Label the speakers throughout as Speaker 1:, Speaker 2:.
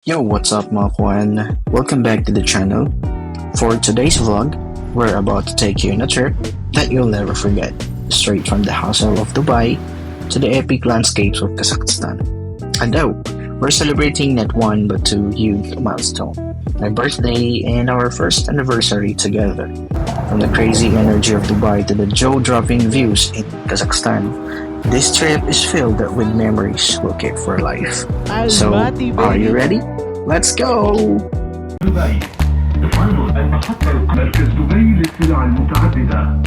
Speaker 1: Yo, what's up mga Kwan? Welcome back to the channel. For today's vlog, we're about to take you on a trip that you'll never forget. Straight from the hustle of Dubai to the epic landscapes of Kazakhstan. And oh, we're celebrating not one but two huge milestones. My birthday and our first anniversary together. From the crazy energy of Dubai to the jaw-dropping views in Kazakhstan, this trip is filled with memories we'll keep for life. So, are you ready? Let's go!
Speaker 2: دبي تفعل المحطة مركز دبي للسلع المتعددة.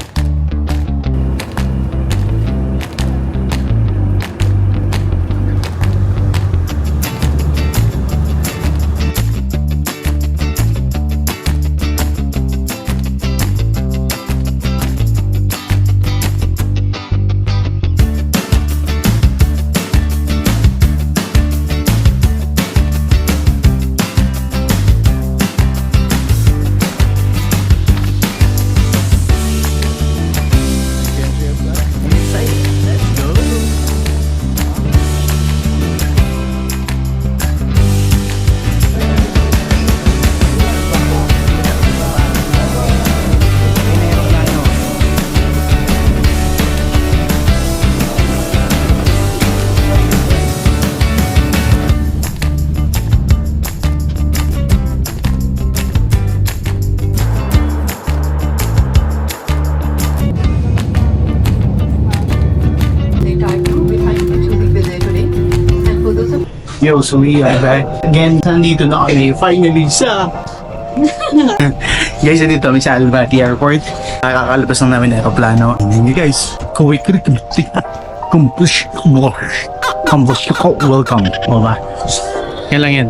Speaker 3: Yo, so we are back again. Nandito na kami finally sa guys, nandito kami sa Almaty Airport. Nakakalabas lang namin ng aeroplano. And you guys, welcome. O ba? Yan lang yan.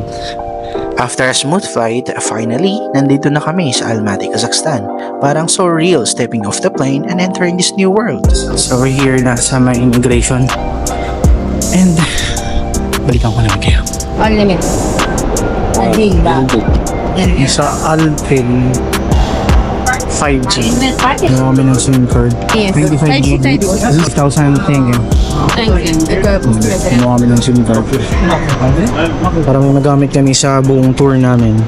Speaker 1: After a smooth flight, finally, nandito na kami sa Almaty, Kazakhstan. Parang so real stepping off the plane and entering this new world.
Speaker 3: So we're here na sa may immigration. And balikan ko namin kayo.
Speaker 4: Unlimited. Adiba.
Speaker 3: Sa Alpin 5G. Ano kami ng SIM card?
Speaker 4: Yes.
Speaker 3: 25 GB. 6,000 thing eh.
Speaker 4: Thank you.
Speaker 3: Ano kami ng SIM card? Parang nagamit kami sa buong tour namin.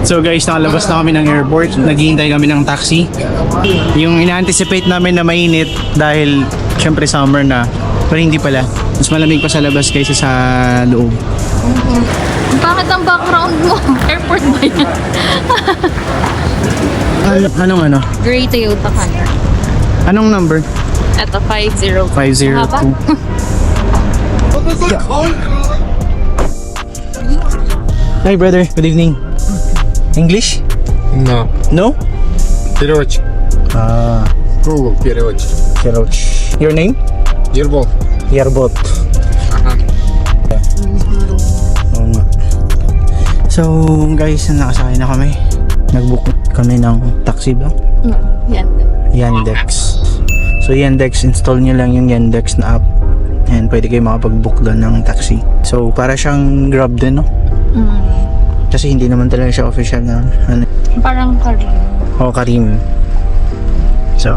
Speaker 3: So guys, nakalabas na kami ng airport. Naghihintay kami ng taxi. Yung ina-anticipate namin na mainit dahil syempre summer na. Pero hindi pala. Mas malamig pa sa labas kaysa sa loob.
Speaker 4: Bakit ang background mo? Airport ba yan?
Speaker 3: Anong ano?
Speaker 4: Gray Toyota Camry.
Speaker 3: Anong number?
Speaker 4: Ito, 502.
Speaker 3: 502. Hi brother, good evening. English?
Speaker 5: No,
Speaker 3: No?
Speaker 5: переводчик. Google переводчик.
Speaker 3: Короче. Your name?
Speaker 5: Ербол.
Speaker 3: Yerbot.
Speaker 5: Ага.
Speaker 3: Oo nga. So guys, nakasakay na kami. Nag-book kami ng taxi ba?
Speaker 4: Yan.
Speaker 3: Yandex. So Yandex, install nyo lang yung Yandex na app and pwede kayo makapag-book doon ng taxi. So para siyang Grab din, no? Kasi hindi naman talaga siya official na ano.
Speaker 4: Parang Karim.
Speaker 3: Karim. So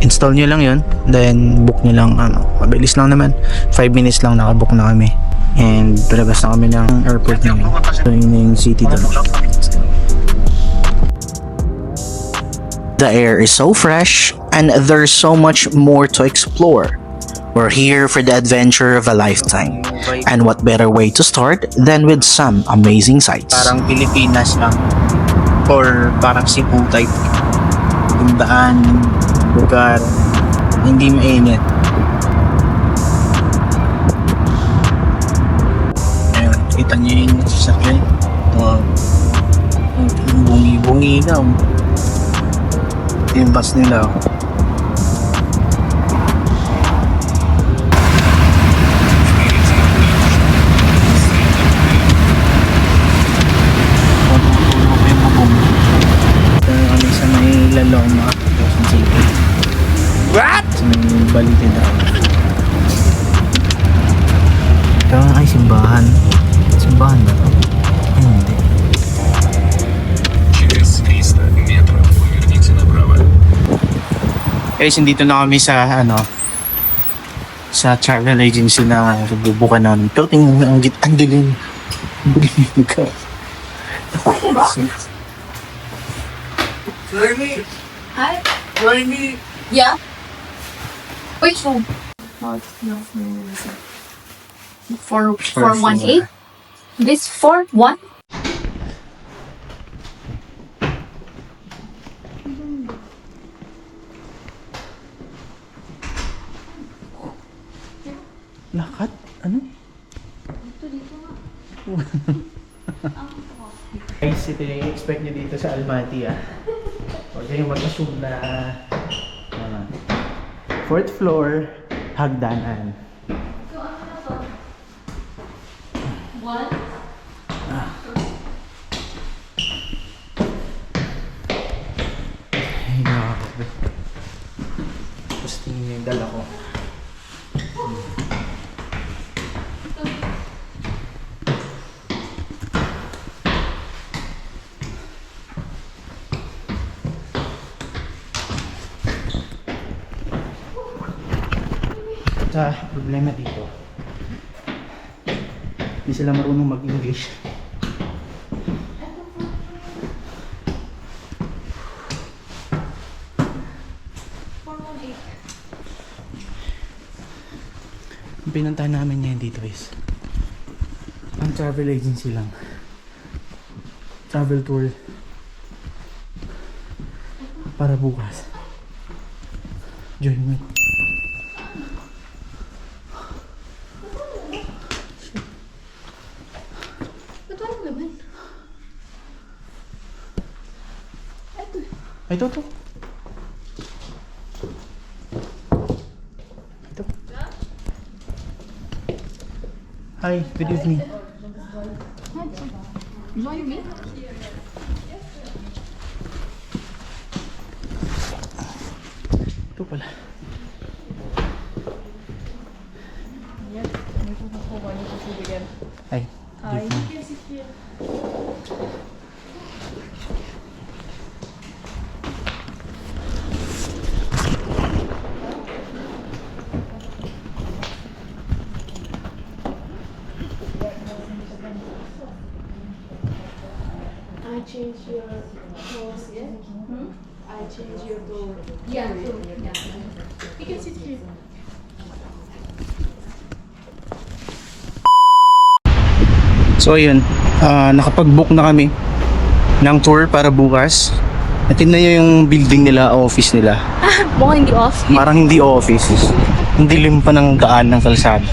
Speaker 3: install nyo lang yun, then book nyo lang, mabilis lang naman, 5 minutes lang nakabook na kami and palabas na kami ng airport namin. So yun yung city doon.
Speaker 1: The air is so fresh and there's so much more to explore. We're here for the adventure of a lifetime. And what better way to start than with some amazing sights?
Speaker 3: Parang Pilipinas lang or parang Cebu type yung daan, lugar, hindi mainit. Ayun, kita nyo yung sasakyan. Bungi-bungi na. Yung bus nila. Kami sa may Laloma, Quezon City.
Speaker 1: What?
Speaker 3: Sa may Balite daw. Ito ay simbahan. Simbahan ba ito? Ay, hindi.
Speaker 2: Через 300 метров поверните направо.
Speaker 3: Guys, dito na kami sa sa travel agency na sububukan namin. Pero tingnan mo, ang dilim.
Speaker 4: Hi. Yeah. Which phone? 418. This 41.
Speaker 3: Lakat? Ano? Guys, ito yung expect nyo dito sa Almaty Huwag kayong mag-assume na 4th floor, hagdanan.
Speaker 4: One.
Speaker 3: Ay, grabe. Tapos tingin nyo yung dala ko. Sa problema dito, hindi sila marunong mag-English. Ang pinuntahan namin ngayon dito is ang travel agency lang. Travel tour para bukas. Join me. Ay, ito. Ito. Hi, good evening.
Speaker 4: Join me.
Speaker 3: Ito pala. Hi. Hi.
Speaker 6: I change your clothes, yeah? I change your door.
Speaker 4: Yeah. Yeah.
Speaker 6: You can sit here.
Speaker 3: So ayun, nakapag-book na kami ng tour para bukas. At tingnan nyo yung building nila, office nila.
Speaker 4: Mukhang hindi off.
Speaker 3: Parang hindi office. Hindi lim pa ng daan ng kalsada.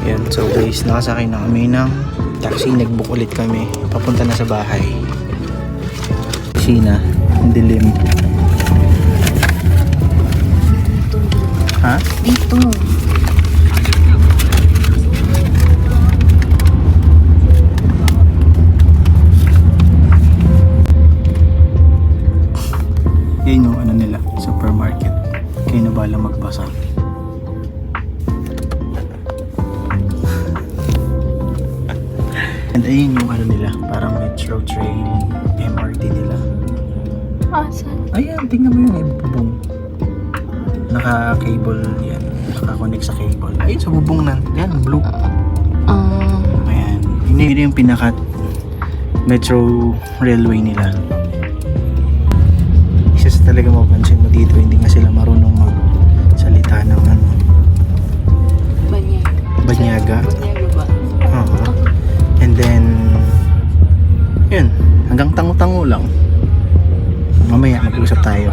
Speaker 3: Yan, so guys, nakasakay na kami ng taxi. Nag-book ulit kami. Papunta na sa bahay. Sina, hindi lim. Ha?
Speaker 4: Dito.
Speaker 3: Yan yung ano nila, supermarket. Kayo na bala magbasa. And ayun yung ano nila, parang metro train, MRT nila.
Speaker 4: Asan?
Speaker 3: Ayan, tingnan mo yung bubong. Naka-cable yan. Naka-connect sa cable. Ayun, sa bubong na. Yan, blue. Ayan. Yun yung pinaka metro railway nila. Isa sa talaga mapapansin mo dito, hindi nga sila marunong magsalita ng ano. Banyaga.
Speaker 4: Banyaga ba?
Speaker 3: Oo. And then, yun, hanggang tango-tango lang. Mamaya mag-usap tayo.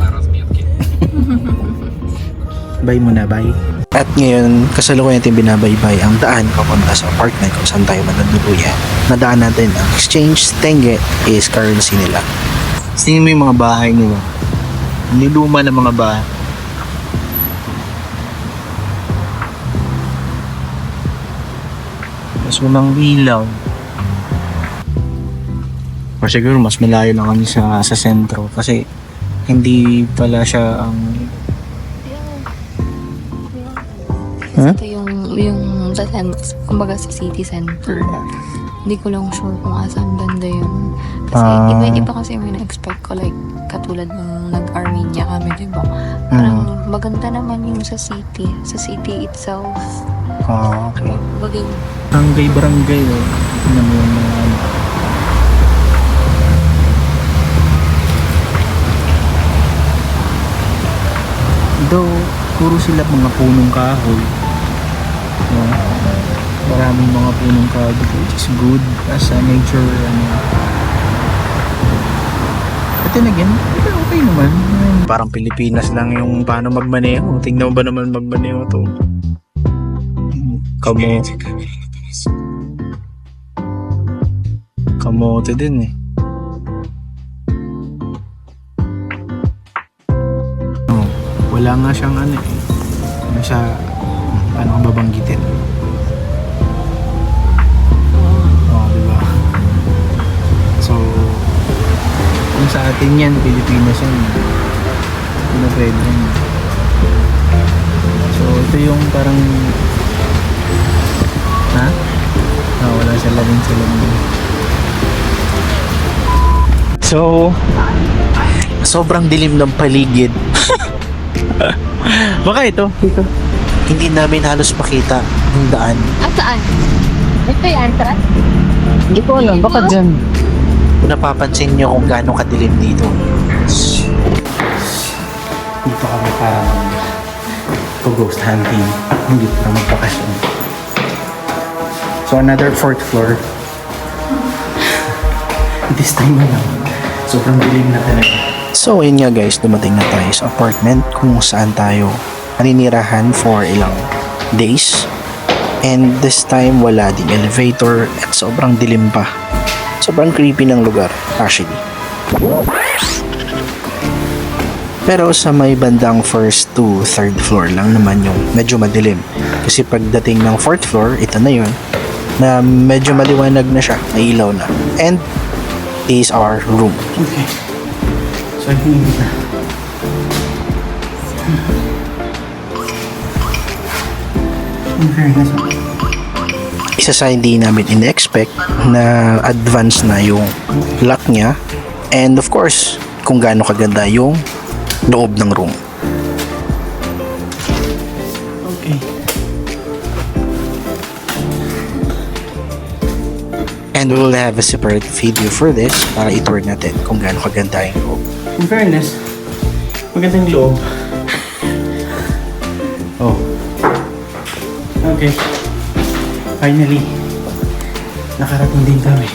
Speaker 3: Bye muna, bye. At ngayon, kasalukuyan natin binabaybay ang daan papunta sa apartment kung saan tayo mananuluyan. Nadaan natin ang Exchange Tenget is currency nila. Tingnan mo yung mga bahay nila. Niluma ng mga bahay. Mas walang ilaw. Or siguro mas malayo lang kami sa sentro kasi hindi pala siya ang
Speaker 4: Ito yung sa kumbaga sa city center. Hindi ko lang sure kung asan banda yun. Kasi iba kasi yung na-expect ko, like katulad ng nag-Armenia kami, diba? Parang maganda naman yung sa city itself.
Speaker 3: Okay.
Speaker 4: Bagay,
Speaker 3: Barangay, oh. Tingnan mo yung mga ano. Though, puro sila mga punong kahoy. No? Maraming mga punong kahoy which is good as a nature. But then again, okay naman. Parang Pilipinas lang yung paano magmaneho. Tingnan mo ba naman magmaneho to? Kamote din eh. Oh, wala nga siyang ano eh. Ano siya, paano ka babanggitin? Oh, diba? So, kung sa atin yan, Pilipinas yan. Hindi na pwede yan. So, ito yung parang wala siya labing sila. So, sobrang dilim ng paligid. Baka ito.
Speaker 1: Hindi namin halos makita ang daan.
Speaker 4: saan? Ito yung entrance?
Speaker 3: Hindi ko alam, baka dyan.
Speaker 1: Kung napapansin nyo kung gaano kadilim dito.
Speaker 3: Dito kami parang ghost hunting. Hindi para magpakasyon. So another 4th floor. This time na lang. Sobrang dilim na talaga.
Speaker 1: So ayun nga guys, dumating na tayo sa apartment kung saan tayo naninirahan for ilang days. And this time wala ding elevator at sobrang dilim pa. Sobrang creepy ng lugar actually. Pero sa may bandang 1st to 3rd floor lang naman yung medyo madilim. Kasi pagdating ng 4th floor, ito na yun, na medyo maliwanag na siya, may ilaw na. And is our room.
Speaker 3: Okay. So I think na.
Speaker 1: Isa sa hindi namin in-expect na advance na yung lock niya. And of course, kung gaano kaganda yung loob ng room.
Speaker 3: Okay.
Speaker 1: And we will have a separate video for this para i-tour natin kung gaano kaganda yung loob.
Speaker 3: In fairness, magandang loob. Oh. Okay. Finally, nakarating din kami.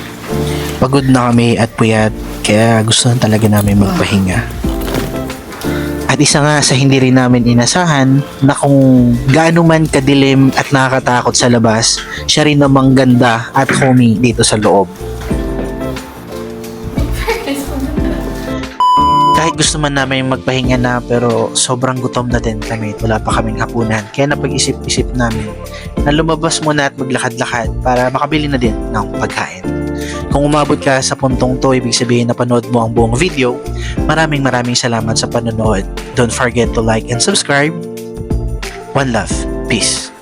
Speaker 1: Pagod na kami at puyat, kaya gusto na talaga namin magpahinga. At isa nga sa hindi rin namin inasahan na kung gaano man kadilim at nakakatakot sa labas, siya rin namang ganda at homey dito sa loob. Kahit gusto man namin magpahinga na pero sobrang gutom na din kami at wala pa kaming hapunan. Kaya napag-isip-isip namin na lumabas muna at maglakad-lakad para makabili na din ng pagkain. Kung umabot ka sa puntong to, ibig sabihin na panood mo ang buong video. Maraming salamat sa panonood. Don't forget to like and subscribe. One love. Peace.